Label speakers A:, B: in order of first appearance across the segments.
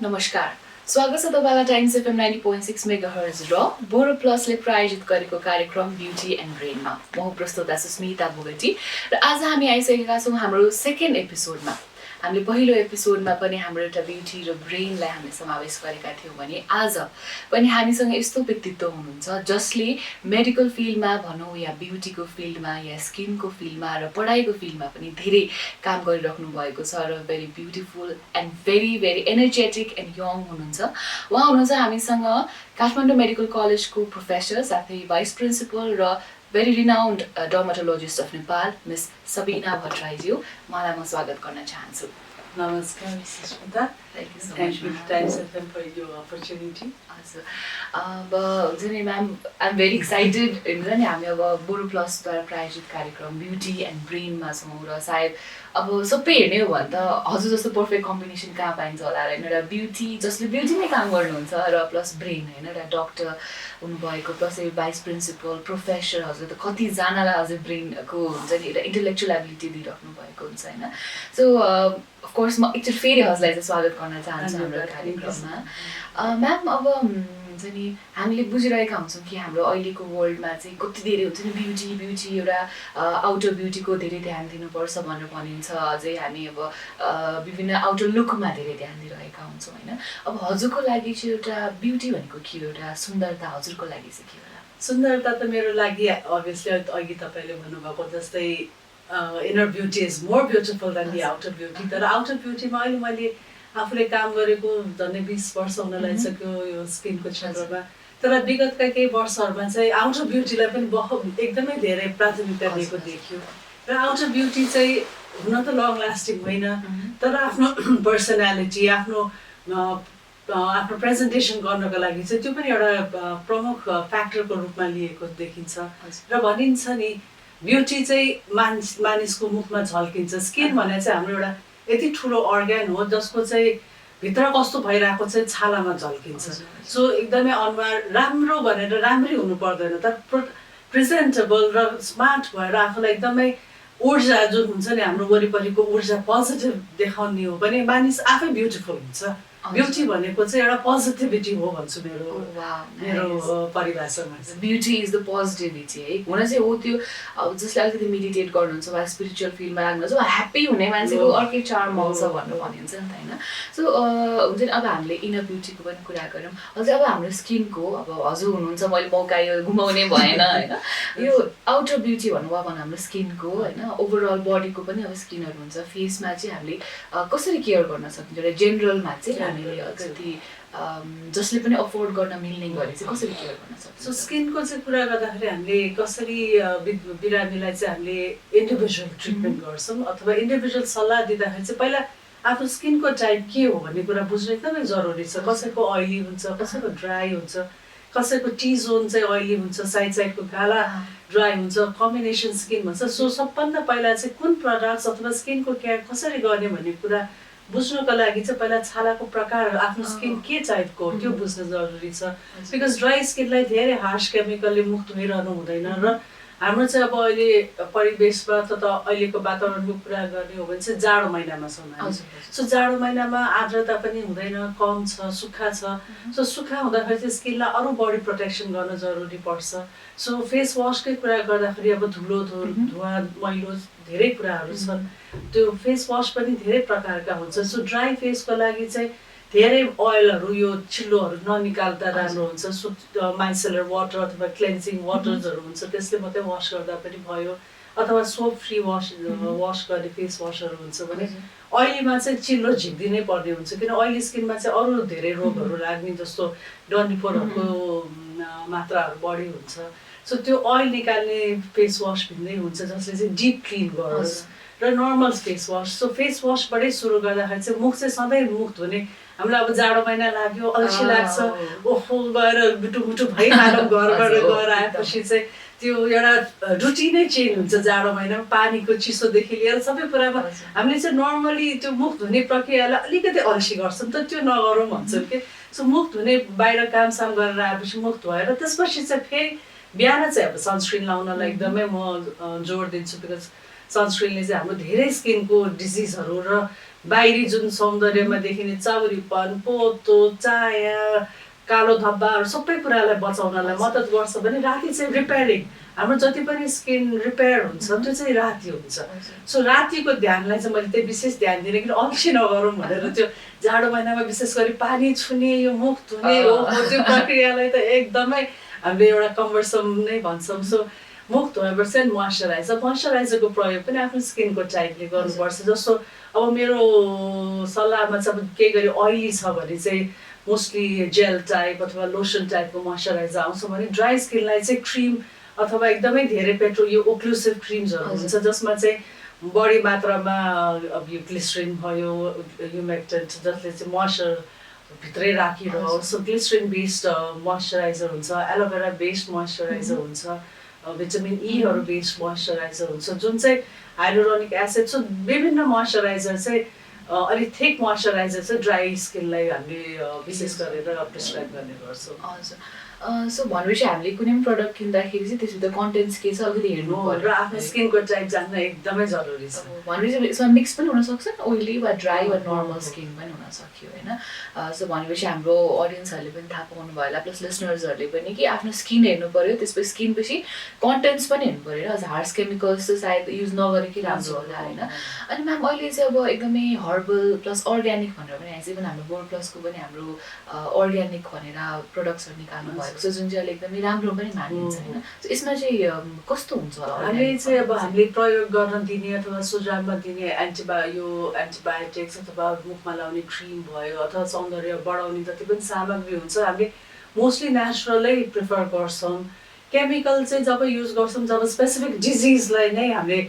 A: नमस्कार, स्वागत छ तपाईँलाई टाइम्स एफएम 90.6 मेगाहर्ज र बोरो प्लसले प्रायोजित गरेको कार्यक्रम ब्युटी एन्ड ब्रेनमा। म प्रस्तुता सुस्मिता बोगटी र आज हामी आइसकेका छौँ हाम्रो सेकेन्ड एपिसोडमा। हामीले पहिलो एपिसोडमा पनि हाम्रो एउटा ब्युटी र ब्रेनलाई हामीले समावेश गरेका थियौँ भने आज पनि हामीसँग यस्तो व्यक्तित्व हुनुहुन्छ जसले मेडिकल फिल्डमा भनौँ या ब्युटीको फिल्डमा या स्किनको फिल्डमा र पढाइको फिल्डमा पनि धेरै काम गरिराख्नु भएको छ र very beautiful and very energetic and young हुनुहुन्छ। उहाँ हुनुहुन्छ हामीसँग काठमाडौँ मेडिकल कलेजको प्रोफेसर साथै भाइस प्रिन्सिपल र very renowned dermatologist of Nepal, Ms. Sabina Bhattrai-ज्यू। उहाँलाई म स्वागत गर्न चाहन्छु।
B: Namaskar, Mrs. Smita.
A: Thank you so
B: Thank
A: much.
B: you, Times FM, for your opportunity.
A: हजुर, अब हुन्छ नि ma'am, I am very excited. हुन्छ नि हामी अब बोरो प्लसद्वारा प्रायोजित कार्यक्रम ब्युटी एन्ड ब्रेनमा छौँ र सायद अब सबै हेर्ने हो भने त हजुर जस्तो पर्फेक्ट कम्बिनेसन कहाँ पाइन्छ होला होइन, एउटा ब्युटी जसले ब्युटीमै काम गर्नुहुन्छ र प्लस ब्रेन होइन, एउटा डक्टर हुनुभएको प्लस भाइस प्रिन्सिपल प्रोफेसर, हजुर त कतिजनालाई हजुर ब्रेनको हुन्छ नि एउटा इन्टेलेक्चुअल एबिलिटी दिइराख्नु भएको हुन्छ होइन। सो अफकोर्स म एकचोटि फेरि हजुरलाई चाहिँ स्वागत गर्न चाहन्छु हाम्रो कार्यक्रममा। म्याम, अब हुन्छ नि हामीले बुझिरहेका हुन्छौँ कि हाम्रो अहिलेको वर्ल्डमा चाहिँ कति धेरै हुन्छ नि ब्युटी एउटा आउटर ब्युटीको धेरै ध्यान दिनुपर्छ भनेर भनिन्छ। अझै हामी अब विभिन्न आउटर लुकमा धेरै ध्यान दिइरहेका हुन्छौँ होइन। अब हजुरको लागि चाहिँ एउटा ब्युटी भनेको के हो, एउटा सुन्दरता हजुरको लागि चाहिँ के होला?
B: सुन्दरता त मेरो लागि अभियसली अघि तपाईँले भन्नुभएको जस्तै inner beauty is more beautiful than the outer beauty. तर आउटर ब्युटीमा अहिले मैले आफूले काम गरेको झन्डै 20 वर्ष हुन लागिसक्यो यो स्किनको क्षेत्रमा। तर विगतका केही वर्षहरूमा चाहिँ आउटर ब्युटीलाई पनि एकदमै धेरै प्राथमिकता दिएको देखियो। र आउटर ब्युटी चाहिँ हुन त लङ लास्टिङ होइन, तर आफ्नो पर्सनालिटी आफ्नो प्रेजेन्टेसन गर्नको लागि चाहिँ त्यो पनि एउटा प्रमुख फ्याक्टरको रूपमा लिएको देखिन्छ। र भनिन्छ नि ब्युटी चाहिँ मानिसको मुखमा झल्किन्छ। स्किन भने चाहिँ हाम्रो एउटा यति ठुलो अर्ग्यान हो जसको चाहिँ भित्र कस्तो भइरहेको चाहिँ छालामा झल्किन्छ। सो एकदमै अनुहार राम्रो भनेर राम्रै हुनु पर्दैन, तर प्रेजेन्टेबल र स्मार्ट भएर आफूलाई एकदमै ऊर्जा जुन हुन्छ नि हाम्रो वरिपरिको ऊर्जा पोजिटिभ देखाउने हो भने मानिस आफै ब्युटिफुल हुन्छ। ब्युटी भनेको चाहिँ एउटा पोजिटिभिटी हो भन्छु मेरो परिभाषामा।
A: ब्युटी इज द पोजिटिभिटी है, हुन चाहिँ हो त्यो जसले अलिकति मेडिटेट गर्नुहुन्छ वा स्पिरिचुअल फिल्डमा लाग्नुहुन्छ वा ह्याप्पी हुने मान्छेको अर्कै चार्म आउँछ भनेर भनिन्छ नि त होइन। सो हुन्छ नि अब हामीले इनर ब्युटीको पनि कुरा गरौँ। अझै अब हाम्रो स्किनको अब हजुर हुनुहुन्छ, मैले मौका यो गुमाउने भएन होइन। यो आउटर ब्युटी भनौँ अब हाम्रो स्किनको होइन, ओभरअल बडीको पनि अब स्किनहरू हुन्छ। फेसमा चाहिँ हामीले कसरी केयर गर्न सकिन्छ एउटा जेनरलमा चाहिँ हामीले अलिकति जसले पनि अफोर्ड गर्न मिल्ने गरी चाहिँ कसरी केयर गर्न सक्छ?
B: सो स्किनको चाहिँ कुरा गर्दाखेरि हामीले कसरी बिरामीलाई चाहिँ हामीले इन्डिभिजुअल ट्रिटमेन्ट गर्छौँ अथवा इन्डिभिजुअल सल्लाह दिँदाखेरि चाहिँ पहिला आफ्नो स्किनको टाइप के हो भन्ने कुरा बुझ्नु एकदमै जरुरी छ। कसैको ऑयली हुन्छ, कसैको ड्राई हुन्छ, कसैको टी जोन चाहिँ ऑयली हुन्छ, साइडको गाला ड्राई हुन्छ, कम्बिनेसन स्किन भन्छ। सो सबभन्दा पहिला चाहिँ कुन प्रडक्ट्स अथवा स्किनको केयर कसरी गर्ने भन्ने कुरा बुझ्नको लागि चाहिँ पहिला छालाको प्रकार आफ्नो स्किन के टाइपको हो त्यो बुझ्न जरुरी छ। बिकज ड्राई स्किनलाई धेरै हार्स केमिकलले मुख धोइरहनु हुँदैन। र हाम्रो चाहिँ अब अहिले परिवेशमा त अहिलेको वातावरणको कुरा गर्ने हो भने चाहिँ जाडो महिनामा छौँ हामी। सो जाडो महिनामा आर्द्रता पनि हुँदैन, कम छ, सुक्खा छ। सो सुक्खा हुँदाखेरि चाहिँ स्किनलाई अरू बडी प्रोटेक्सन गर्न जरुरी पर्छ। सो फेस वासकै कुरा गर्दाखेरि अब धुवा मैलो धेरै कुराहरू छन्, त्यो फेस वास पनि धेरै प्रकारका हुन्छ। सो ड्राई फेसको लागि चाहिँ धेरै ओइलहरू यो चिल्लोहरू ननिकाल्दा राम्रो हुन्छ। सो माइसेलर वाटर अथवा क्लेन्जिङ वाटर्सहरू हुन्छ, त्यसले मात्रै वास गर्दा पनि भयो। अथवा सोप फ्री वास गर्ने फेस वासहरू हुन्छ भने ऑयलीमा चाहिँ चिल्लो झिक्दिनै पर्ने हुन्छ, किन ऑयली स्किनमा चाहिँ अरू धेरै रोगहरू लाग्ने जस्तो डन्डिफोरहरूको मात्राहरू बढी हुन्छ। सो त्यो ऑयल निकाल्ने फेस वास भिन्दै हुन्छ जसले चाहिँ डिप क्लिन गरोस् र normal face wash. So face वासबाटै सुरु गर्दाखेरि चाहिँ मुख चाहिँ सधैँ मुख धुने। हामीलाई अब जाडो महिना लाग्यो, अल्छी लाग्छ, ओहो गएर बुटुबुटु भइहालौँ, घरबाट गएर आएपछि चाहिँ त्यो एउटा रुटिनै चेन्ज हुन्छ। जाडो महिनामा पानीको चिसोदेखि लिएर सबै कुरामा हामीले चाहिँ नर्मली त्यो मुख धुने प्रक्रियालाई अलिकति अल्छी गर्छौँ, त त्यो नगरौँ भन्छौँ कि। सो मुख धुने बाहिर कामसाम गरेर आएपछि मुख धोएर त्यसपछि चाहिँ फेरि बिहान चाहिँ अब सनस्क्रिन लाउनलाई एकदमै म जोड दिन्छु। बिकज सनस्क्रिनले चाहिँ हाम्रो धेरै स्किनको डिजिजहरू र बाहिरी जुन सौन्दर्यमा देखिने चाउरीपन, पोतो, चाया, कालो धब्बाहरू सबै कुरालाई बचाउनलाई मद्दत गर्छ भने राति चाहिँ रिपेयरिङ हाम्रो जति पनि स्किन रिपेयर हुन्छ त्यो चाहिँ राति हुन्छ। सो रातिको ध्यानलाई चाहिँ मैले त्यही विशेष ध्यान दिने कि अल्छी नगरौँ भनेर त्यो जाडो महिनामा विशेष गरी पानी छुने यो मुख धुने हो त्यो प्रक्रियालाई त एकदमै हामीले एउटा कम्बर्सम नै भन्छौँ। सो मुख धोएपछि मोइस्चराइजरको प्रयोग पनि आफ्नो स्किनको टाइपले गर्नुपर्छ। जस्तो अब मेरो सल्लाहमा चाहिँ अब केही गरी ऑयली छ भने चाहिँ मोस्टली जेल टाइप अथवा लोसन टाइपको मोइस्चराइजर आउँछ भने ड्राई स्किनलाई चाहिँ क्रिम अथवा एकदमै धेरै यो ओक्लुसिभ क्रिम्सहरू हुन्छ जसमा चाहिँ बढी मात्रामा अब यो ग्लिसरिन भयो, ह्युमेक्टेन्ट जसले चाहिँ मोइस्चर भित्रै राखिरहोस्। सो ग्लिसरिन बेस्ड मोइस्चराइजर हुन्छ, एलोभेरा बेस्ड मोइस्चराइजर हुन्छ, भिटामिन ईहरू बेस्ड मोइस्चराइजर हुन्छ जुन चाहिँ हाइलुरोनिक एसिड। सो विभिन्न मोइस्चराइजर चाहिँ अलिक थिक मोइस्चराइजर चाहिँ ड्राई स्किनलाई हामीले विशेष गरेर प्रिस्क्राइब गर्ने गर्छौँ।
A: हजुर। सो भनेपछि हामीले कुनै पनि प्रडक्ट किन्दाखेरि चाहिँ त्यसभित्र कन्टेन्ट्स के छ अलिकति हेर्नु
B: र आफ्नो स्किनको टाइप जान्न एकदमै जरुरी छ।
A: भनेपछि यसमा मिक्स पनि हुनसक्छ ओइली वा ड्राई वा नर्मल स्किन पनि हुन सक्यो होइन। सो भनेपछि हाम्रो अडियन्सहरूले पनि थाहा पाउनु भयो होला प्लस लिसनर्सहरूले पनि कि आफ्नो स्किन हेर्नु पऱ्यो, त्यसपछि स्किनपछि कन्टेन्ट्स पनि हेर्नु पऱ्यो होइन। हार्स केमिकल्स चाहिँ सायद युज नगरेकै राम्रो होला होइन। अनि म्याम अहिले चाहिँ अब एकदमै हर्बल प्लस अर्ग्यानिक भनेर पनि आएछ, इभन हाम्रो बोर प्लसको पनि हाम्रो अर्ग्यानिक भनेर प्रडक्ट्सहरू निकाल्नु भयो जुन चाहिँ अहिले एकदमै राम्रो पनि मानिन्छ होइन। यसमा चाहिँ कस्तो हुन्छ होला?
B: हामीले चाहिँ अब हामीले प्रयोग गर्न दिने अथवा सुझावमा दिने एन्टिबायोटिक्स अथवा मुखमा लाउने क्रिम भयो अथवा सौन्दर्य बढाउने जति पनि सामग्री हुन्छ हामीले मोस्टली नेचुरलै प्रिफर गर्छौँ। केमिकल चाहिँ जब युज गर्छौँ जब स्पेसिफिक डिजिजलाई नै हामीले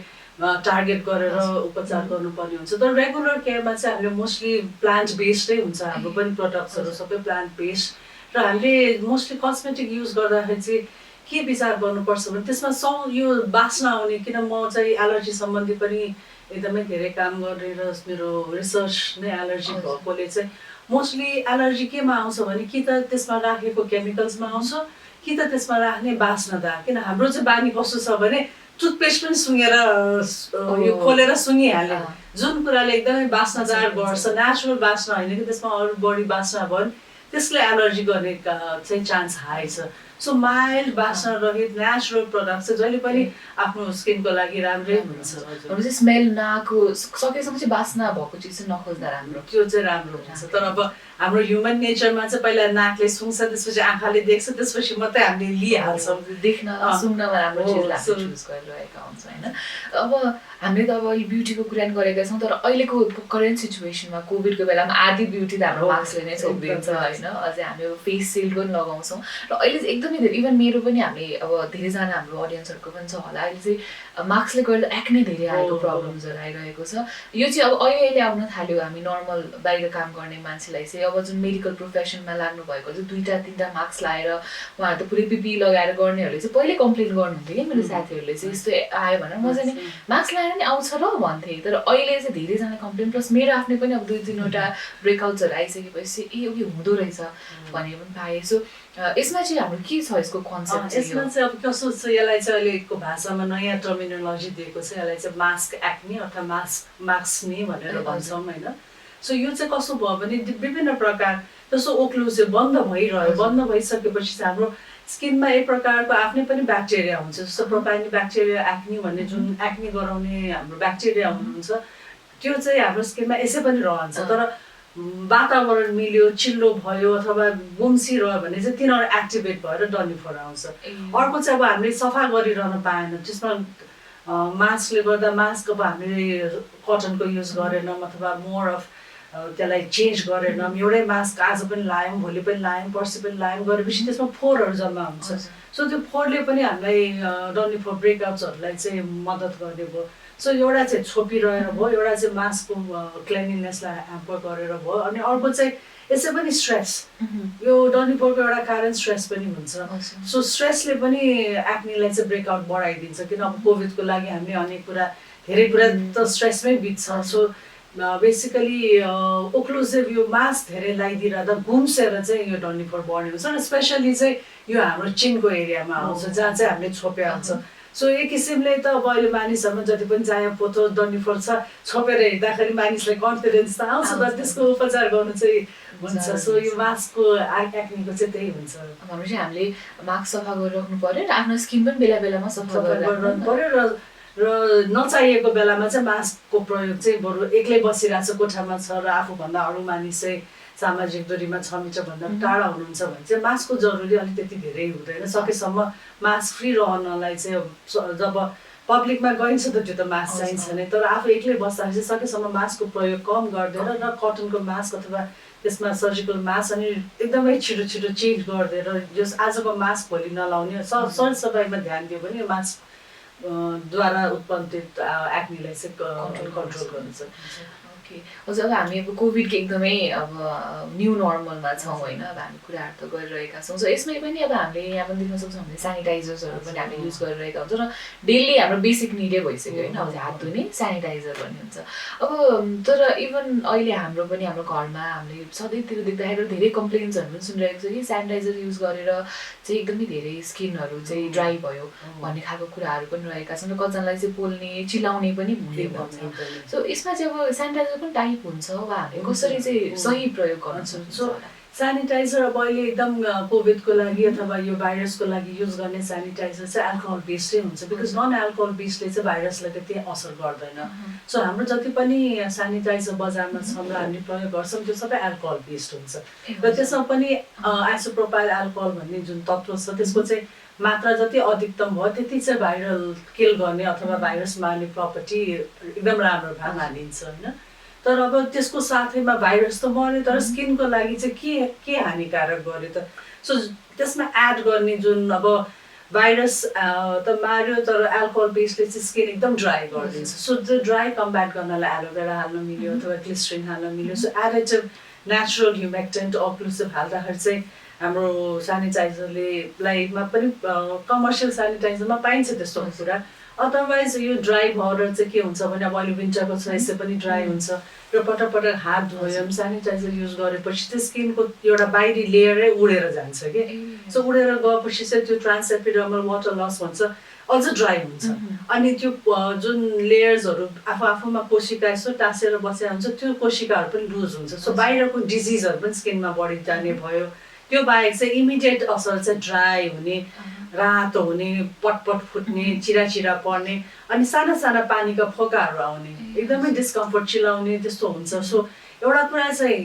B: टार्गेट गरेर उपचार गर्नुपर्ने हुन्छ। तर रेगुलर केयरमा चाहिँ हामीले मोस्टली प्लान्ट बेस्डै हुन्छ हाम्रो पनि प्रडक्ट्सहरू सबै प्लान्ट बेस्ड। र हामीले मोस्टली कस्मेटिक युज गर्दाखेरि चाहिँ के विचार गर्नुपर्छ भने त्यसमा यो बास्ना आउने, किन म चाहिँ एलर्जी सम्बन्धी पनि एकदमै धेरै काम गर्ने र मेरो रिसर्च नै एलर्जी भएकोले चाहिँ मोस्टली एलर्जी केमा आउँछ भने कि त त्यसमा राखेको केमिकल्समा आउँछ कि त त्यसमा राख्ने बास्नादार। किन हाम्रो चाहिँ बानी कस्तो छ भने टुथपेस्ट पनि सुँगेर यो खोलेर सुँगिहाल्यो जुन कुराले एकदमै बास्नादार गर्छ, नेचुरल बास्ना होइन कि त्यसमा अरू बढी बास्ना भयो भने त्यसले एलर्जी गर्ने चाहिँ चान्स हाई छ। सो माइल्ड बास्ना रहित नेचुरल प्रडक्ट चाहिँ जहिले पनि आफ्नो स्किनको लागि राम्रै हुन्छ।
A: भनेपछि स्मेल नआएको सकेसम्म चाहिँ बास्ना भएको चिज चाहिँ नखोज्दा राम्रो,
B: त्यो चाहिँ राम्रो हुन्छ। तर अब हाम्रो ह्युमन नेचरमा चाहिँ पहिला नाकले सुँग्छ, त्यसपछि आँखाले देख्छ, त्यसपछि मात्रै हामीले लिइहाल्छौँ।
A: देख्न सुँग्नमा राम्रो चिजलाई हामीले चुज गरिरहेका हुन्छ होइन। अब हामीले त अब अहिले ब्युटीको कुरा गरेका छौँ, तर अहिलेको करेन्ट सिचुएसनमा कोभिडको बेलामा आधी ब्युटी त हाम्रो मास्कले नै छोपिदिन्छ होइन। अझै हामी फेस सिल्ड पनि लगाउँछौँ र अहिले चाहिँ एकदमै धेरै इभन मेरो पनि हामीले अब धेरैजना हाम्रो अडियन्सहरूको पनि छ होला अहिले चाहिँ मास्कले गर्दा एक्ने धेरै आएको प्रब्लम्सहरू आइरहेको छ। यो चाहिँ अब अहिले आउन थाल्यो। हामी नर्मल बाहिर काम गर्ने मान्छेलाई चाहिँ अब जुन मेडिकल प्रोफेसनमा लाग्नु भएको चाहिँ 2-3 मास्क लगाएर उहाँहरू त पुरै पिपी लगाएर गर्नेहरूले चाहिँ पहिले कम्प्लेन गर्नुहुन्थ्यो कि मेरो साथीहरूले चाहिँ यस्तो आयो भनेर म चाहिँ मास्क लगाएर नि आउँछ र भन्थेँ। तर अहिले चाहिँ धेरैजना कम्प्लेन प्लस मेरो आफ्नै पनि अब 2-3वटा ब्रेकआउट्सहरू आइसकेपछि ए यो हुँदो रहेछ भने पनि पाएँ। सो यसमा चाहिँ हाम्रो के छ यसको कन्सेप्ट?
B: यसमा चाहिँ अब कस्तो छ, यसलाई चाहिँ अहिलेको भाषामा नयाँ टर्मिनोलोजी दिएको छ, यसलाई चाहिँ मास्क एक्ने अथवा मास्क्ने भनेर भन्छौँ होइन। सो यो चाहिँ कस्तो भयो भने विभिन्न प्रकार जस्तो ओक्लुसिभ बन्द भइरह्यो, बन्द भइसकेपछि चाहिँ हाम्रो स्किनमा एक प्रकारको आफ्नै पनि ब्याक्टेरिया हुन्छ। जस्तो प्रोपाइनी ब्याक्टेरिया एक्ने भन्ने जुन एक्ने गराउने हाम्रो ब्याक्टेरिया हुनुहुन्छ त्यो चाहिँ हाम्रो स्किनमा यसै पनि रहन्छ। तर वातावरण मिल्यो, चिल्लो भयो अथवा गुम्सिरह्यो भने चाहिँ तिनीहरू एक्टिभेट भएर डन्डिफोर आउँछ। अर्को चाहिँ अब हामीले सफा गरिरहन पाएन, त्यसमा मास्कले गर्दा मास्क अब हामीले कटनको युज गरेनौँ अथवा मोर अफ त्यसलाई चेन्ज गरेनौँ। एउटै मास्क आज पनि लायौँ, भोलि पनि लायौँ, पर्सि पनि लायौँ गरेपछि त्यसमा फोहोरहरू जम्मा हुन्छ। सो त्यो फोहोरले पनि हामीलाई डन्डिफोर ब्रेकआउट्सहरूलाई चाहिँ मद्दत गर्ने भयो। सो एउटा चाहिँ छोपिरहेर भयो, एउटा चाहिँ मास्कको क्लिनलीनेसलाई ह्याम्पर गरेर भयो। अनि अर्को चाहिँ यसै पनि स्ट्रेस, यो डन्डिफोरको एउटा कारण स्ट्रेस पनि हुन्छ। सो स्ट्रेसले पनि एक्नेलाई चाहिँ ब्रेकआउट बढाइदिन्छ। किन अब कोभिडको लागि हामीले अनेक कुरा धेरै कुरा त स्ट्रेसमै बित्छ। सो बेसिकली ओक्लुसिभ यो मास्क धेरै लगाइदिइरहँदा घुम्सेर चाहिँ यो डन्डिफोर बढ्ने हुन्छ र स्पेसली चाहिँ यो हाम्रो चिनको एरियामा आउँछ जहाँ चाहिँ हामीले छोप्या हुन्छ। सो एक किसिमले त अब अहिले मानिसहरूमा जति पनि चाहे पोथो डन्डीफोर छ छोपेर हिँड्दाखेरि मानिसलाई कन्फिडेन्स त आउँछ तर त्यसको उपचार गर्नु चाहिँ हुन्छ। सो यो मास्कको एक्नीको चाहिँ त्यही हुन्छ।
A: भनेपछि हामीले मास्क सफा गरिराख्नु पर्यो र आफ्नो स्किन पनि बेला बेलामा सफा
B: गरिरहनु पर्यो र नचाहिएको बेलामा चाहिँ मास्कको प्रयोग चाहिँ बरु एक्लै बसिरहेको छ कोठामा छ र आफूभन्दा अरू मानिस चाहिँ सामाजिक दूरीमा 6 मिटरभन्दा टाढा हुनुहुन्छ भने चाहिँ मास्कको जरुरी अलिक त्यति धेरै हुँदैन। सकेसम्म मास्क फ्री रहनलाई चाहिँ जब पब्लिकमा गइन्छ त त्यो त मास्क चाहिन्छ नै, तर आफू एक्लै बस्दाखेरि चाहिँ सकेसम्म मास्कको प्रयोग कम गरिदिएर र कटनको मास्क अथवा त्यसमा सर्जिकल मास्क अनि एकदमै छिटो छिटो चेन्ज गरिदिएर जस आजको मास्क भोलि नलाउने सरसफाइमा ध्यान दियो भने मास्क द्वारा उत्पन्नित एक्नीलाई चाहिँ कन्ट्रोल गर्न सकिन्छ।
A: ओके, हजुर अब हामी अब कोभिडको एकदमै अब न्यू नर्मलमा छौँ होइन, अब हामी कुराहरू त गरिरहेका छौँ। सो यसमै पनि अब हामीले यहाँ पनि देख्न सक्छौँ हामीले सेनिटाइजर्सहरू पनि हामीले युज गरिरहेका हुन्छौँ र डेली हाम्रो बेसिक निडै भइसक्यो होइन, अब हात धुने सेनिटाइजर भन्ने हुन्छ। अब तर इभन अहिले हाम्रो पनि हाम्रो घरमा हामीले सधैँतिर देख्दाखेरि धेरै कम्प्लेन्सहरू पनि सुनिरहेको छ कि सेनिटाइजर युज गरेर चाहिँ एकदमै धेरै स्किनहरू चाहिँ ड्राई भयो भन्ने खालको कुराहरू पनि रहेका छन् र कतिजनालाई चाहिँ पोल्ने चिलाउने पनि हुँदै भन्छ। सो यसमा चाहिँ अब सेनिटाइजर पनि टाइप हुन्छ वा हामीले कसरी चाहिँ सही प्रयोग गर्न सक्छौँ?
B: सेनिटाइजर अब अहिले एकदम कोभिडको लागि अथवा यो भाइरसको लागि युज गर्ने सेनिटाइजर चाहिँ एल्कोहल बेस्डै हुन्छ बिकज नन एल्कोहल बेस्डले चाहिँ भाइरसलाई त्यति असर गर्दैन। सो हाम्रो जति पनि सेनिटाइजर बजारमा छ र हामीले प्रयोग गर्छौँ त्यो सबै एल्कोहल बेस्ड हुन्छ र त्यसमा पनि आइसोप्रोपाइल एल्कोहल भन्ने जुन तत्त्व छ त्यसको चाहिँ मात्रा जति अधिकतम भयो त्यति चाहिँ भाइरल किल गर्ने अथवा भाइरस मार्ने प्रपर्टी एकदम राम्रो भएर मानिन्छ होइन। तर अब त्यसको साथैमा भाइरस त मर्यो तर स्किनको लागि चाहिँ के हानिकारक गर्यो त? सो त्यसमा एड गर्ने जुन अब भाइरस त मार्यो तर एल्कोहल बेस्डले चाहिँ स्किन एकदम ड्राई गरिदिन्छ। सो त्यो ड्राई कम्ब्याट गर्नलाई एलोभेरा हाल्न मिल्यो अथवा ग्लिसरिन हाल्न मिल्यो। सो एडेटिभ नेचुरल ह्युमेक्टेन्ट अक्लुसिभ हाल्दाखेरि चाहिँ हाम्रो सेनिटाइजरले लाइफमा पनि कमर्सियल सेनिटाइजरमा पाइन्छ त्यस्तो कुरा। अदरवाइज यो ड्राई भएर चाहिँ के हुन्छ भने अब अहिले विन्टरको छ यसै पनि ड्राई हुन्छ र पटक पटक हात धोयौँ सेनिटाइजर युज गरेपछि चाहिँ स्किनको एउटा बाहिरी लेयरै उडेर जान्छ कि। सो उडेर गएपछि चाहिँ त्यो ट्रान्सएपिडर्मल वाटर लस भन्छ अझ ड्राई हुन्छ अनि त्यो जुन लेयर्सहरू आफूमा कोशिका यसो टाँसेर बसेर हुन्छ त्यो कोशिकाहरू पनि लुज हुन्छ। सो बाहिरको डिजिजहरू पनि स्किनमा बढी जाने भयो। त्यो बाहेक चाहिँ इमिडिएट असर चाहिँ ड्राई हुने, रातो हुने, पटपट फुट्ने, चिरा पर्ने अनि साना साना पानीका फोकाहरू आउने, एकदमै डिस्कम्फर्ट चिलाउने त्यस्तो हुन्छ। सो एउटा कुरा चाहिँ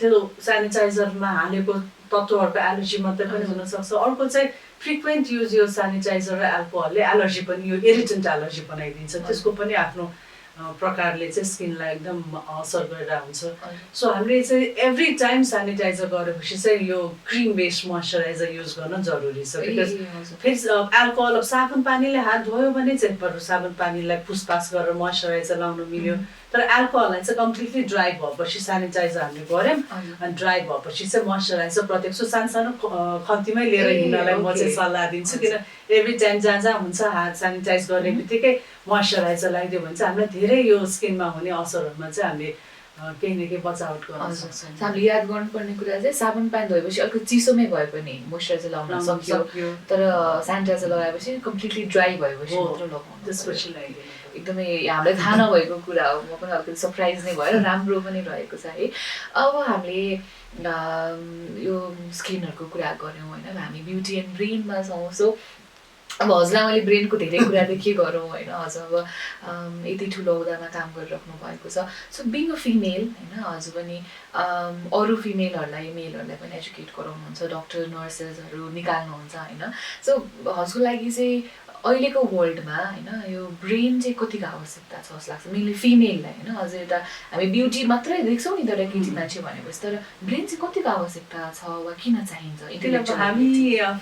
B: त्यो सेनिटाइजरमा हालेको तत्त्वहरूको एलर्जी मात्रै पनि हुनसक्छ। अर्को चाहिँ फ्रिक्वेन्ट युज यो सेनिटाइजर र एल्कोहलले एलर्जी पनि यो इरिटेन्ट एलर्जी बनाइदिन्छ, त्यसको पनि आफ्नो प्रकारले चाहिँ स्किनलाई एकदम असर गरिरहेको हुन्छ। सो हामीले चाहिँ एभ्री टाइम सेनिटाइजर गरेपछि चाहिँ यो क्रिम बेस्ड मोइस्चराइजर युज गर्न जरुरी छ बिकज फेरि एल्कोहल अब साबुन पानीले हात धोयो भने चाहिँ बरु साबुन पानीलाई पुसपास गरेर मोइस्चराइजर लाउनु मिल्यो तर एल्कोहललाई चाहिँ कम्प्लिटली ड्राई भएपछि सेनिटाइजर हामीले गऱ्यौँ अनि ड्राई भएपछि चाहिँ मोइस्चराइजर प्रत्येक सानो सानो खन्तीमै लिएर हिँड्नलाई म चाहिँ सल्लाह दिन्छु किन एभ्री टाइम जहाँ हुन्छ हात सेनिटाइज गर्ने बित्तिकै मोइस्चराइजर लगाइदियो भने चाहिँ हामीलाई धेरै यो स्किनमा हुने असरहरूमा चाहिँ हामीले केही न केही बचावट गर्न सक्छौँ।
A: हामीले याद गर्नुपर्ने कुरा चाहिँ साबुन पानी धोएपछि अलिकति चिसोमै भए पनि मोइस्चराइजर लगाउन सक्यो तर सेनिटाइजर लगाएपछि कम्प्लिटली ड्राई भएपछि मात्र लगाउनु
B: त्यसपछि लगाइदिनु
A: एकदमै हामीलाई थाहा नभएको कुरा हो। म पनि अलिकति सरप्राइज नै भयो र राम्रो पनि रहेको छ है। अब हामीले यो स्किनहरूको कुरा गऱ्यौँ होइन, अब हामी ब्युटी एन्ड ब्रेनमा छौँ। सो अब हजुरलाई मैले ब्रेनको धेरै कुरा त के गरौँ होइन, हजुर अब यति ठुलो औदामा काम गरिराख्नु भएको छ। सो बिङ अ फिमेल होइन हजुर पनि अरू फिमेलहरूलाई मेलहरूलाई पनि एजुकेट गराउनुहुन्छ, डक्टर नर्सेसहरू निकाल्नुहुन्छ होइन। सो हजुरको लागि चाहिँ अहिलेको वर्ल्डमा होइन यो ब्रेन चाहिँ कतिको आवश्यकता छ जस्तो लाग्छ मेनली फिमेललाई होइन? हजुर एउटा हामी ब्युटी मात्रै देख्छौँ नि त एउटा केटी मान्छे भनेपछि तर ब्रेन चाहिँ कतिको आवश्यकता छ वा किन चाहिन्छ?
B: हामी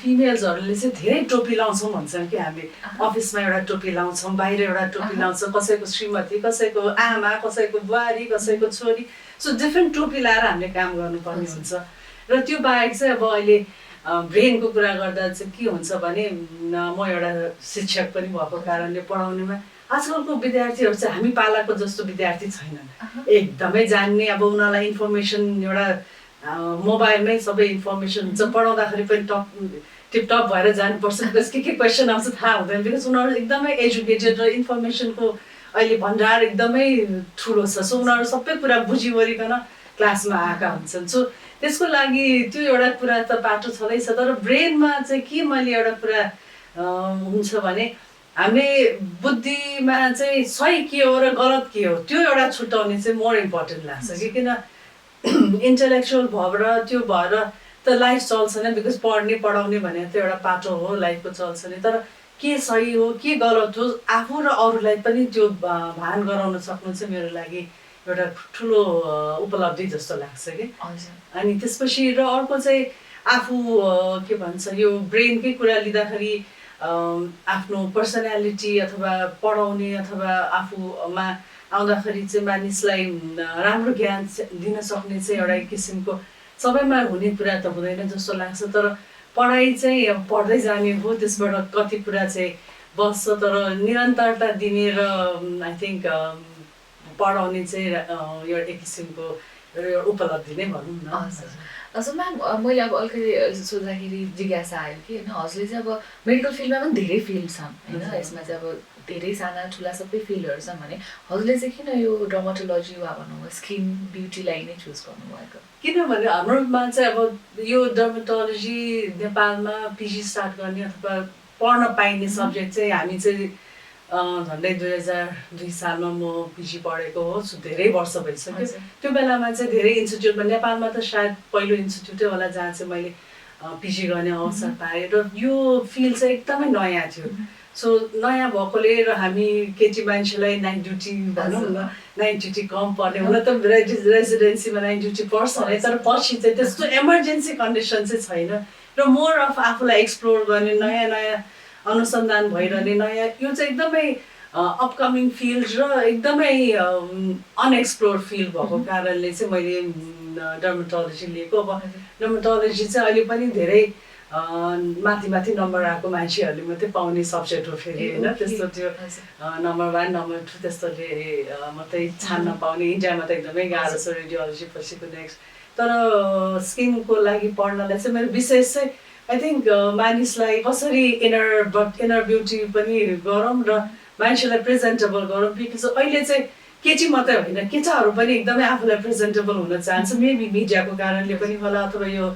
B: फिमेल्सहरूले चाहिँ धेरै टोपी लाउँछौँ भन्छौँ कि हामी अफिसमा एउटा टोपी लाउँछौँ, बाहिर एउटा टोपी लाउँछौँ, कसैको श्रीमती, कसैको आमा, कसैको बुहारी, कसैको छोरी। सो डिफ्रेन्ट टोपी लाएर हामीले काम गर्नुपर्ने हुन्छ र त्यो बाहेक चाहिँ अब अहिले ब्रेनको कुरा गर्दा चाहिँ के हुन्छ भने म एउटा शिक्षक पनि भएको कारणले पढाउनेमा आजकलको विद्यार्थीहरू चाहिँ हामी पालाको जस्तो विद्यार्थी छैनन्, एकदमै जान्ने। अब उनीहरूलाई इन्फर्मेसन एउटा मोबाइलमै सबै इन्फर्मेसन हुन्छ, पढाउँदाखेरि पनि टिपटप भएर जानुपर्छ बिकज के क्वेसन आउँछ थाहा हुँदैन बिकज उनीहरू एकदमै एजुकेटेड र इन्फर्मेसनको अहिले भण्डार एकदमै ठुलो छ सो उनीहरू सबै कुरा बुझिवरिकन क्लासमा आएका हुन्छन् सो त्यसको लागि त्यो एउटा कुरा त बाटो छँदैछ तर ब्रेनमा चाहिँ के मैले एउटा कुरा हुन्छ भने हामीले बुद्धिमा चाहिँ सही के हो र गलत के हो त्यो एउटा छुट्याउने चाहिँ मोर इम्पोर्टेन्ट लाग्छ कि किन इन्टेलेक्चुअल भएर त्यो भएर त लाइफ चल्छ नै बिकज पढ्ने पढाउने भने त एउटा पाटो हो लाइफको चल्छ नि तर के सही हो के गलत हो आफू र अरूलाई पनि त्यो भान गराउन सक्नु चाहिँ मेरो लागि एउटा ठुलो उपलब्धि जस्तो लाग्छ कि अनि त्यसपछि र अर्को चाहिँ आफू के भन्छ यो ब्रेनकै कुरा लिँदाखेरि आफ्नो पर्सनालिटी अथवा पढाउने अथवा आफूमा आउँदाखेरि चाहिँ मानिसलाई राम्रो ज्ञान दिन सक्ने चाहिँ एउटा एक किसिमको सबैमा हुने कुरा त हुँदैन जस्तो लाग्छ तर पढाइ चाहिँ पढ्दै जाने हो त्यसबाट कति कुरा चाहिँ बस्छ तर निरन्तरता दिने र आई थिङ्क पढाउने चाहिँ एउटा एक किसिमको उपलब्धि नै भनौँ न
A: सो म्याम मैले अब अलिकति सोच्दाखेरि जिज्ञासा आयो कि होइन हजुरले चाहिँ अब मेडिकल फिल्डमा पनि धेरै फिल्ड छन् होइन यसमा चाहिँ अब धेरै साना ठुला सबै फिल्डहरू छन् भने हजुरले चाहिँ किन यो डर्माटोलोजी वा भनौँ स्किन ब्युटीलाई नै चुज गर्नुभएको
B: किनभने हाम्रोमा चाहिँ अब यो डर्माटोलोजी नेपालमा पिजी स्टार्ट गर्ने अथवा पढ्न पाइने सब्जेक्ट चाहिँ हामी चाहिँ झन्डै 2002 सालमा म पिजी पढेको हो सो धेरै वर्ष भइसक्यो त्यो बेलामा चाहिँ धेरै इन्स्टिट्युटमा नेपालमा त सायद पहिलो इन्स्टिट्युटै होला जहाँ चाहिँ मैले पिजी गर्ने अवसर पाएँ र यो फिल्ड चाहिँ एकदमै नयाँ थियो सो नयाँ भएकोले र हामी केटी मान्छेलाई नाइट ड्युटी भनौँ न नाइट ड्युटी कम पर्ने हुन त रेजिडेन्सीमा नाइट ड्युटी पर्छ है तर पछि चाहिँ त्यस्तो इमर्जेन्सी कन्डिसन चाहिँ छैन र मोर अफ आफूलाई एक्सप्लोर गर्ने नयाँ नयाँ अनुसन्धान भइरहने नयाँ यो चाहिँ एकदमै अपकमिङ फिल्ड र एकदमै अनएक्सप्लोर फिल्ड भएको कारणले चाहिँ मैले डर्माटोलोजी लिएको अब डर्माटोलोजी चाहिँ अहिले पनि धेरै माथि माथि नम्बर आएको मान्छेहरूले मात्रै पाउने सब्जेक्ट हो फेरि होइन त्यस्तो त्यो नम्बर 1 नम्बर 2 त्यस्तोले मात्रै छान्न पाउने इन्डियामा त एकदमै गाह्रो छ रेडियोलोजी पछिको नेक्स्ट तर स्किनको लागि पढ्नलाई चाहिँ मेरो विशेष चाहिँ आई थिङ्क मानिसलाई कसरी इनर ब्युटी पनि गरौँ र मान्छेलाई प्रेजेन्टेबल गरौँ बिकज अहिले चाहिँ केटी मात्रै होइन केटाहरू पनि एकदमै आफूलाई प्रेजेन्टेबल हुन चाहन्छ मेबी मिडियाको कारणले पनि होला अथवा यो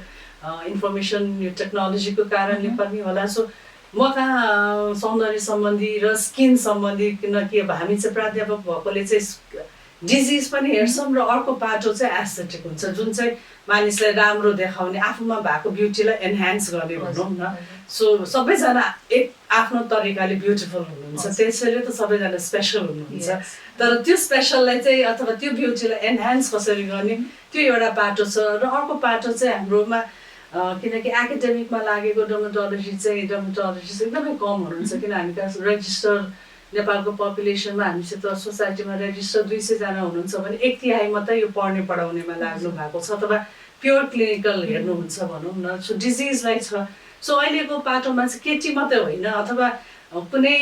B: इन्फर्मेसन यो टेक्नोलोजीको कारणले पनि होला सो म कहाँ सौन्दर्य सम्बन्धी र स्किन सम्बन्धी किनकि अब हामी चाहिँ प्राध्यापक भएकोले चाहिँ डिजिज पनि हेर्छौँ र अर्को पाटो चाहिँ एस्थेटिक हुन्छ जुन चाहिँ मानिसलाई राम्रो देखाउने आफूमा भएको ब्युटीलाई एनहान्स गर्ने भनौँ न सो सबैजना एक आफ्नो तरिकाले ब्युटिफुल हुनुहुन्छ त्यसैले त सबैजना स्पेसल हुनुहुन्छ तर त्यो स्पेसललाई चाहिँ अथवा त्यो ब्युटीलाई एनहान्स कसरी गर्ने त्यो एउटा पाटो छ र अर्को पाटो चाहिँ हाम्रोमा किनकि एकाडेमिकमा लागेको डर्माटोलोजिस्ट एकदमै कम हुनुहुन्छ किन हामी रेजिस्टर नेपालको पपुलेसनमा हामीसित सोसाइटीमा रेजिस्टर 200 जना हुनुहुन्छ भने 1/3 मात्रै यो पढ्ने पढाउनेमा लाग्नु भएको छ अथवा प्योर क्लिनिकल हेर्नुहुन्छ भनौँ न सो डिजिजलाई छ सो अहिलेको पाटोमा चाहिँ केटी मात्रै होइन अथवा कुनै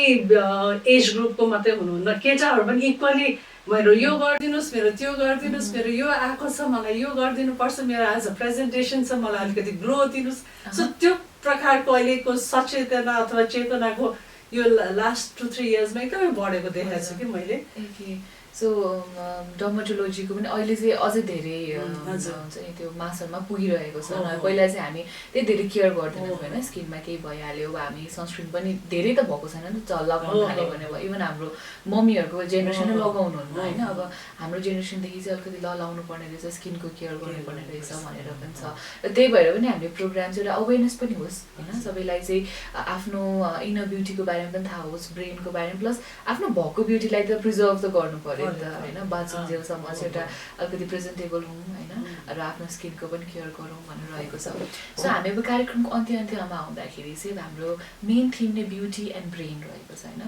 B: एज ग्रुपको मात्रै हुनुहुन्न केटाहरू पनि इक्वली मेरो यो गरिदिनुहोस् मेरो त्यो गरिदिनुहोस् मेरो यो आएको छ मलाई यो गरिदिनुपर्छ मेरो आज प्रेजेन्टेसन छ मलाई अलिकति ग्लो दिनुहोस् सो त्यो प्रकारको अहिलेको सचेतना अथवा चेतनाको यो लास्ट 2-3 इयर्समा एकदमै बढेको देखाएको छु कि मैले
A: सो डर्माटोलोजीको पनि अहिले चाहिँ अझै धेरै हुन्छ नि त्यो मासलमा पुगिरहेको छ पहिला चाहिँ हामी त्यही धेरै केयर गर्दैनौँ होइन स्किनमा केही भइहाल्यो वा हामी सनस्क्रिन पनि धेरै त भएको छैन नि त लगाउनु थाल्यो भने भयो इभन हाम्रो मम्मीहरूको जेनेरेसनै लगाउनुहुन्न होइन अब हाम्रो जेनेरेसनदेखि चाहिँ अलिकति लगाउनु पर्ने रहेछ स्किनको केयर गर्नुपर्ने रहेछ भनेर पनि छ र त्यही भएर पनि हामीले प्रोग्राम चाहिँ एउटा अवेरनेस पनि होस् होइन सबैलाई चाहिँ आफ्नो इनर ब्युटीको बारेमा पनि थाहा होस् ब्रेनको बारेमा प्लस आफ्नो भएको ब्युटीलाई त प्रिजर्भ त गर्नु पर्यो होइन बाँचुन्जेलसम्म चाहिँ एउटा अलिकति प्रेजेन्टेबल हौँ होइन र आफ्नो स्किनको पनि केयर गरौँ भनेर रहेको छ सो हामी अब कार्यक्रमको अन्त्यमा आउँदाखेरि चाहिँ हाम्रो मेन थिम नै ब्युटी एन्ड ब्रेन रहेको छ होइन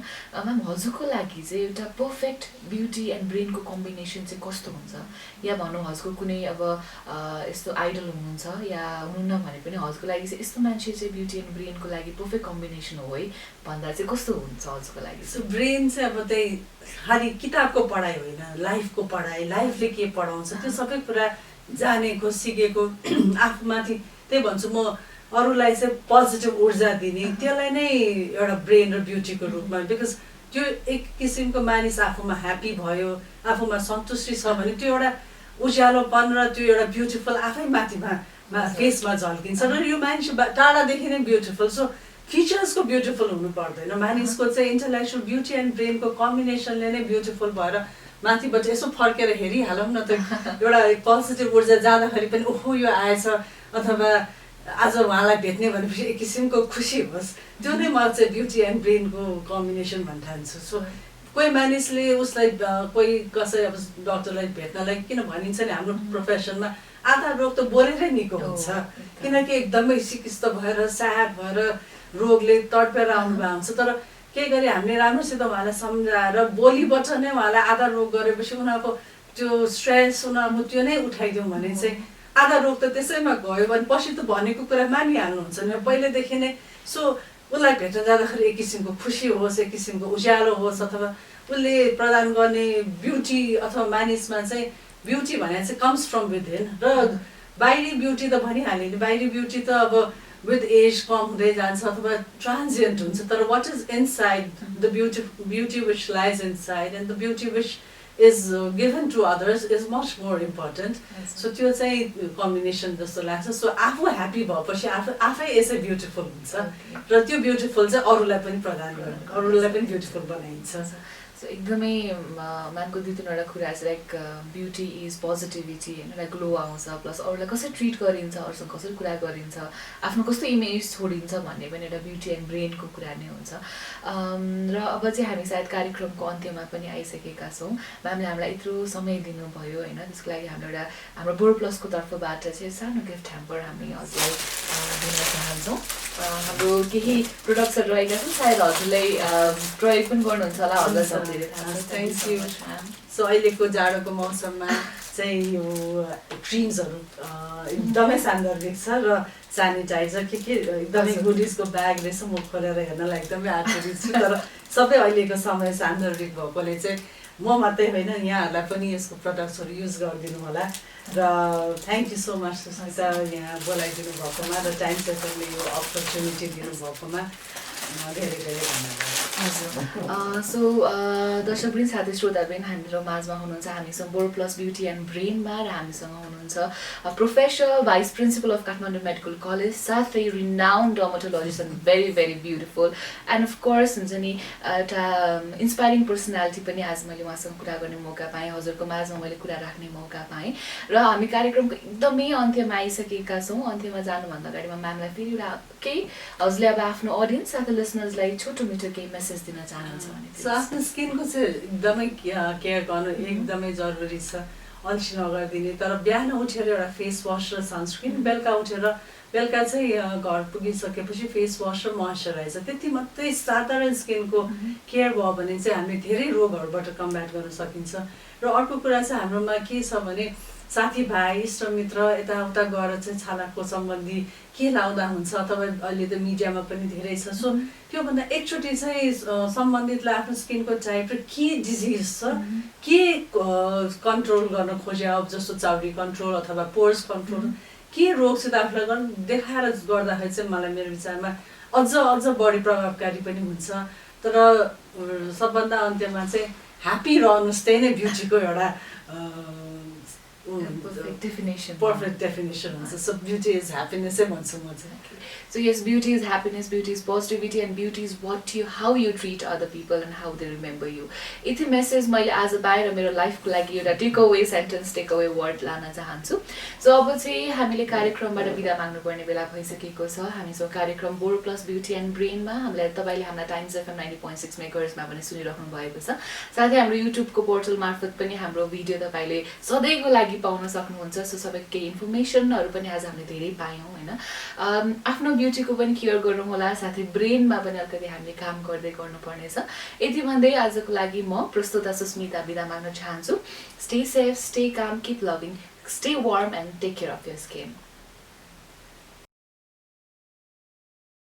A: म्याम हजुरको लागि चाहिँ एउटा पर्फेक्ट ब्युटी एन्ड ब्रेनको कम्बिनेसन चाहिँ कस्तो हुन्छ या भनौँ हजुरको कुनै अब यस्तो आइडल हुनुहुन्छ या हुनुहुन्न भने पनि हजुरको लागि चाहिँ यस्तो मान्छे चाहिँ ब्युटी एन्ड ब्रेनको लागि पर्फेक्ट कम्बिनेसन हो है भन्दा चाहिँ कस्तो हुन्छ हजुरको लागि
B: सो ब्रेन चाहिँ अब त्यही खालि किताबको पढाइ होइन लाइफको पढाइ लाइफले के पढाउँछ त्यो सबै कुरा जानेको सिकेको आफूमाथि त्यही भन्छु म अरूलाई चाहिँ पोजिटिभ ऊर्जा दिने त्यसलाई नै एउटा ब्रेन र ब्युटीको रूपमा बिकज त्यो एक किसिमको मानिस आफूमा ह्याप्पी भयो आफूमा सन्तुष्टि छ भने त्यो एउटा उज्यालोपन र त्यो एउटा ब्युटिफुल आफै माथिमा फेसमा झल्किन्छ र यो मानिस टाढादेखि नै ब्युटिफुल सो फिचर्सको ब्युटिफुल हुनु पर्दैन मानिसको चाहिँ इन्टलेक्चुअल ब्युटी एन्ड ब्रेनको कम्बिनेसनले नै ब्युटिफुल भएर माथिबाट यसो फर्केर हेरिहालौँ न त एउटा पोजिटिभ ऊर्जा जाँदाखेरि पनि ओहो यो आएछ अथवा आज उहाँलाई भेट्ने भनेपछि एक किसिमको खुसी होस् त्यो नै म चाहिँ ब्युटी एन्ड ब्रेनको कम्बिनेसन भन्न ठान्छु सो कोही मानिसले उसलाई कोही कसै अब डक्टरलाई भेट्नलाई किन भनिन्छ नि हाम्रो प्रोफेसनमा आधा रोग त बोलेरै निको हुन्छ किनकि एकदमै सिकिस्त भएर स्याड भएर रोगले तडपेर आउनुभएको हुन्छ तर के गरी हामीले राम्रोसित उहाँलाई सम्झाएर बोलीबाट नै उहाँलाई आधा रोग गरेपछि उनीहरूको त्यो स्ट्रेस उनीहरूको त्यो नै उठाइदिउँ भने चाहिँ आधा रोग त त्यसैमा गयो भने पछि त भनेको कुरा मानिहाल्नुहुन्छ नि पहिलेदेखि नै सो उसलाई भेट्न जाँदाखेरि एक किसिमको खुसी होस् एक किसिमको उज्यालो होस् अथवा उसले प्रदान गर्ने ब्युटी अथवा मानिसमा चाहिँ ब्युटी भने चाहिँ कम्स फ्रम विदिन र बाहिरी ब्युटी त भनिहाल्यो नि बाहिरी ब्युटी त अब विथ एज कम हुँदै जान्छ अथवा ट्रान्जिएन्ट हुन्छ तर what is inside the beauty which lies inside and the beauty which is given to others is much more important. So त्यो चाहिँ कम्बिनेसन जस्तो लाग्छ सो आफू ह्याप्पी भएपछि आफै यसै ब्युटिफुल हुन्छ र त्यो ब्युटिफुल चाहिँ अरूलाई पनि प्रदान गर्छ अरूलाई पनि ब्युटिफुल बनाइन्छ
A: सो एकदमै म्यामको दुई तिनवटा कुरा चाहिँ लाइक ब्युटी इज पोजिटिभिटी होइन लाइक ग्लो आउँछ प्लस अरूलाई कसरी ट्रिट गरिन्छ अरूसँग कसरी कुरा गरिन्छ आफ्नो कस्तो इमेज छोडिन्छ भन्ने पनि एउटा ब्युटी एन्ड ब्रेनको कुरा नै हुन्छ र अब चाहिँ हामी सायद कार्यक्रमको अन्त्यमा पनि आइसकेका छौँ म्यामले हामीलाई यत्रो समय दिनुभयो होइन त्यसको लागि हाम्रो एउटा हाम्रो बोरो प्लसको तर्फबाट चाहिँ सानो गिफ्ट ह्याम्पर हामी हजुरलाई दिन चाहन्छौँ हाम्रो केही प्रोडक्ट्सहरू रहेका छन् सायद हजुरलाई प्रयोग पनि गर्नुहुन्छ होला हजुरलाई धेरै थाहा छ
B: थ्याङ्क यू सो अहिलेको जाडोको मौसममा चाहिँ यो क्रिम्सहरू एकदमै सान्दर्भिक छ र सेनिटाइजर के एकदमै गुडिजको ब्याग रहेछ म खोलेर हेर्नलाई एकदमै आकर्षित छु तर सबै अहिलेको समय सान्दर्भिक भएकोले चाहिँ म मात्रै होइन यहाँहरूलाई पनि यसको प्रडक्ट्सहरू युज गरिदिनु होला र thank you so much Susmita यहाँ बोलाइदिनु भएकोमा र टाइम सेसनले यो अपर्च्युनिटी दिनुभएकोमा धेरै धेरै धन्यवाद
A: हजुर सो दर्शकवृन्द साथै श्रोतावृन्द हाम्रो माझमा हुनुहुन्छ हामीसँग बोरो प्लस ब्युटी एन्ड ब्रेनमा र हामीसँग हुनुहुन्छ professor vice principal of Kathmandu medical college साथै renowned dermatologist and very very beautiful and of course हुन्छ नि एउटा इन्सपायरिङ पर्सनालिटी पनि आज मैले उहाँसँग कुरा गर्ने मौका पाएँ हजुरको माझमा मैले कुरा राख्ने मौका पाएँ र हामी कार्यक्रमको एकदमै अन्त्यमा आइसकेका छौँ अन्त्यमा जानुभन्दा अगाडिमा म्यामलाई फेरि एउटा केही हजुरले अब आफ्नो अडियन्स साथै लिसनर्सलाई छोटो मिठो केही मेसेज दिन चाहनुहुन्छ भने
B: सो आफ्नो स्किनको चाहिँ एकदमै केयर गर्नु एकदमै जरुरी छ अल्छी नगरिदिने तर बिहान उठेर एउटा फेस वास र सनस्क्रिन बेलुका चाहिँ घर पुगिसकेपछि फेस वास र मोइस्चराइजर त्यति मात्रै साधारण स्किनको केयर भयो भने चाहिँ हामीले धेरै रोगहरूबाट कम्ब्याट गर्न सकिन्छ र अर्को कुरा चाहिँ हाम्रोमा के छ भने साथीभाइ इष्टमित्र यताउता गएर चाहिँ छालाको सम्बन्धी के लाउँदा हुन्छ अथवा अहिले त मिडियामा पनि धेरै छ सो त्योभन्दा एकचोटि चाहिँ सम्बन्धितलाई आफ्नो स्किनको टाइप र के डिजिज छ के कन्ट्रोल गर्न खोजे अब जस्तो चाउरी कन्ट्रोल अथवा पोर्स कन्ट्रोल के रोगसित आफूलाई गर्न देखाएर गर्दाखेरि चाहिँ मलाई मेरो विचारमा अझ बढी प्रभावकारी पनि हुन्छ तर सबभन्दा अन्त्यमा चाहिँ ह्याप्पी रहनुहोस् त्यही नै ब्युटीको एउटा perfect definition हुन्छ so beauty is happiness भन्छु म चाहिँ
A: So yes, beauty is happiness, beauty is positivity, and beauty is how you treat other people and how they remember you. यति मेसेज मैले आज बाहिर मेरो लाइफको लागि एउटा take away sentence take away word लान चाहन्छु सो अब चाहिँ हामीले कार्यक्रमबाट बिदा माग्नुपर्ने बेला भइसकेको छ हामीसँग कार्यक्रम बोरो प्लस ब्युटी एन्ड ब्रेनमा हामीलाई तपाईँले हामीलाई टाइम्स FM 90.6 मेगाहर्जमा पनि सुनिराख्नु भएको छ साथै हाम्रो युट्युबको पोर्टल मार्फत पनि हाम्रो भिडियो तपाईँले सधैँको लागि पाउन सक्नुहुन्छ सो सबै केही इन्फर्मेसनहरू पनि आज हामीले धेरै पायौँ होइन आफ्नो ब्युटीको पनि केयर गरौँ होला साथै ब्रेनमा पनि अलिकति हामीले काम गर्दै गर्नुपर्नेछ यति भन्दै आजको लागि म प्रस्तुता सुस्मिता बिदा माग्न चाहन्छु stay safe stay calm keep loving stay warm and take care of your skin